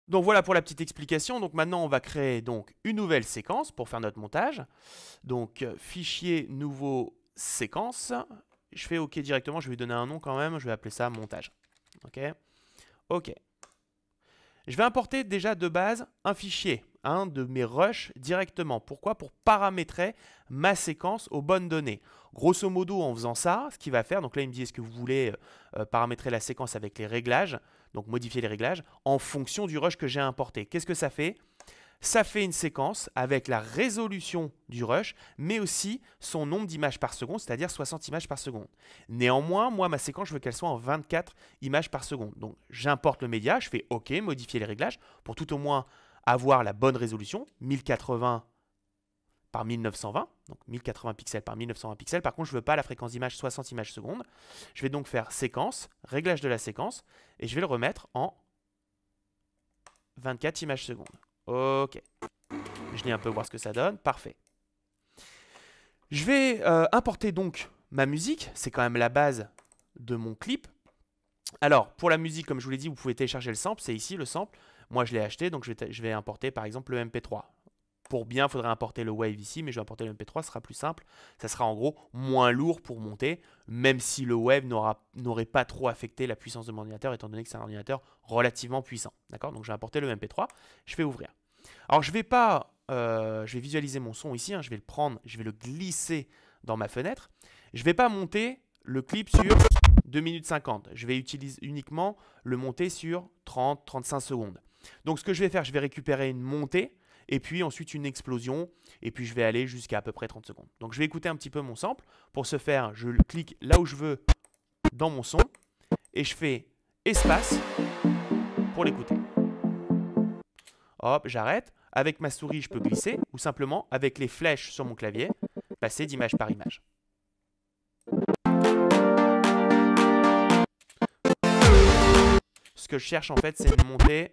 Donc voilà pour la petite explication. Donc maintenant on va créer donc une nouvelle séquence pour faire notre montage. Donc fichier nouveau séquence. Je fais OK directement, je vais lui donner un nom quand même, je vais appeler ça montage. OK. OK. Je vais importer déjà de base un fichier, un de mes rushs directement. Pourquoi? Pour paramétrer ma séquence aux bonnes données. Grosso modo, en faisant ça, ce qu'il va faire, donc là il me dit est-ce que vous voulez paramétrer la séquence avec les réglages, donc modifier les réglages, en fonction du rush que j'ai importé. Qu'est-ce que ça fait? Ça fait une séquence avec la résolution du rush, mais aussi son nombre d'images par seconde, c'est-à-dire 60 images par seconde. Néanmoins, moi, ma séquence, je veux qu'elle soit en 24 images par seconde. Donc, j'importe le média, je fais OK, modifier les réglages, pour tout au moins avoir la bonne résolution, 1080 par 1920, donc 1080 pixels par 1920 pixels. Par contre, je ne veux pas la fréquence d'image 60 images seconde. Je vais donc faire séquence, réglage de la séquence, et je vais le remettre en 24 images secondes. OK. Je l'ai un peu voir ce que ça donne. Parfait. Je vais importer donc ma musique. C'est quand même la base de mon clip. Alors, pour la musique, comme je vous l'ai dit, vous pouvez télécharger le sample. C'est ici le sample. Moi, je l'ai acheté, donc je vais importer par exemple le MP3. Pour bien, il faudrait importer le Wave ici, mais je vais importer le MP3, ce sera plus simple. Ça sera en gros moins lourd pour monter, même si le Wave n'aurait pas trop affecté la puissance de mon ordinateur, étant donné que c'est un ordinateur relativement puissant. D'accord? Donc je vais importer le MP3, je vais ouvrir. Alors je vais visualiser mon son ici, hein, je vais le prendre, je vais le glisser dans ma fenêtre. Je ne vais pas monter le clip sur 2 minutes 50. Je vais utiliser uniquement le monter sur 30-35 secondes. Donc ce que je vais faire, je vais récupérer une montée, et puis ensuite une explosion, et puis je vais aller jusqu'à à peu près 30 secondes. Donc je vais écouter un petit peu mon sample. Pour ce faire, je clique là où je veux dans mon son, et je fais espace pour l'écouter. Hop, j'arrête. Avec ma souris, je peux glisser, ou simplement, avec les flèches sur mon clavier, passer d'image par image. Ce que je cherche en fait, c'est une montée.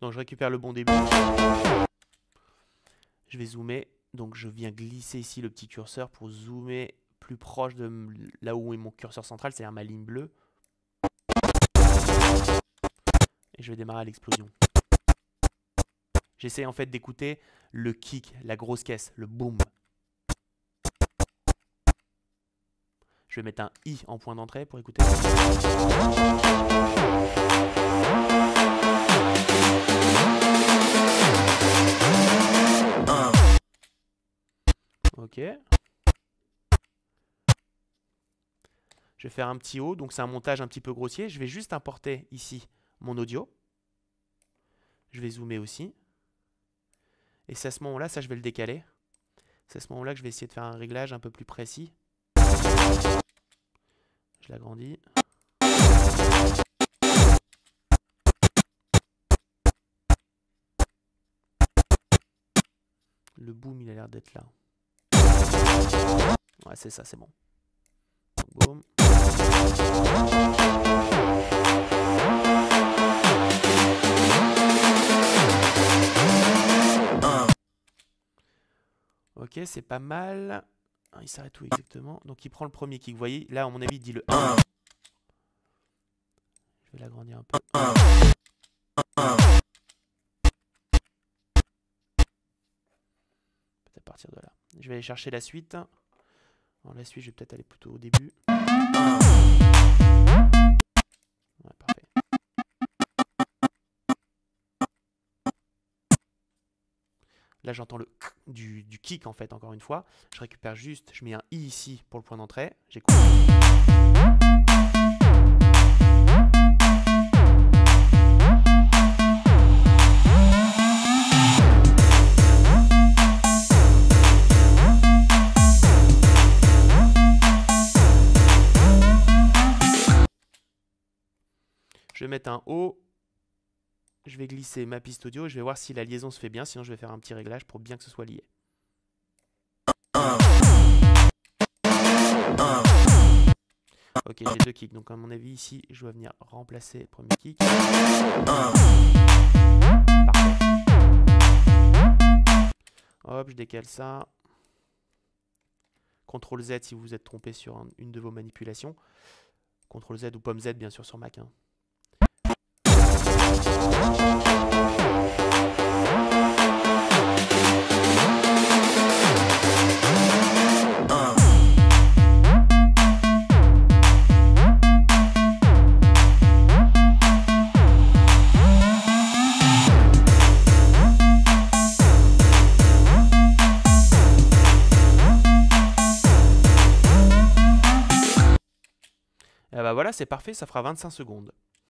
Donc je récupère le bon début. Je vais zoomer. Donc je viens glisser ici le petit curseur pour zoomer plus proche de là où est mon curseur central, c'est-à-dire ma ligne bleue. Et je vais démarrer à l'explosion. J'essaie en fait d'écouter le kick, la grosse caisse, le boom. Je vais mettre un I en point d'entrée pour écouter. Ok. Je vais faire un petit haut, donc c'est un montage un petit peu grossier. Je vais juste importer ici mon audio. Je vais zoomer aussi. Et c'est à ce moment-là, ça je vais le décaler. C'est à ce moment-là que je vais essayer de faire un réglage un peu plus précis. Je l'agrandis. Le boom, il a l'air d'être là. Ouais, c'est ça, c'est bon. Boom. Ok, c'est pas mal. Il s'arrête où exactement? Donc il prend le premier kick. Vous voyez, là, à mon avis, il dit le 1. Je vais l'agrandir un peu. Peut-être à partir de là. Je vais aller chercher la suite. Alors, la suite, je vais peut-être aller plutôt au début. Ouais, parfait. Là, j'entends le du kick, en fait, encore une fois. Je récupère juste, je mets un I ici pour le point d'entrée. J'écoute. vais mettre un haut. Je vais glisser ma piste audio. Je vais voir si la liaison se fait bien. Sinon, je vais faire un petit réglage pour bien que ce soit lié. Ok, j'ai 2 kicks. Donc, à mon avis, ici, je dois venir remplacer le premier kick. Parfait. Hop, je décale ça. CTRL Z si vous vous êtes trompé sur une de vos manipulations. CTRL Z ou pomme Z, bien sûr, sur Mac. Hein. Et bah voilà, c'est parfait, ça fera 25 secondes.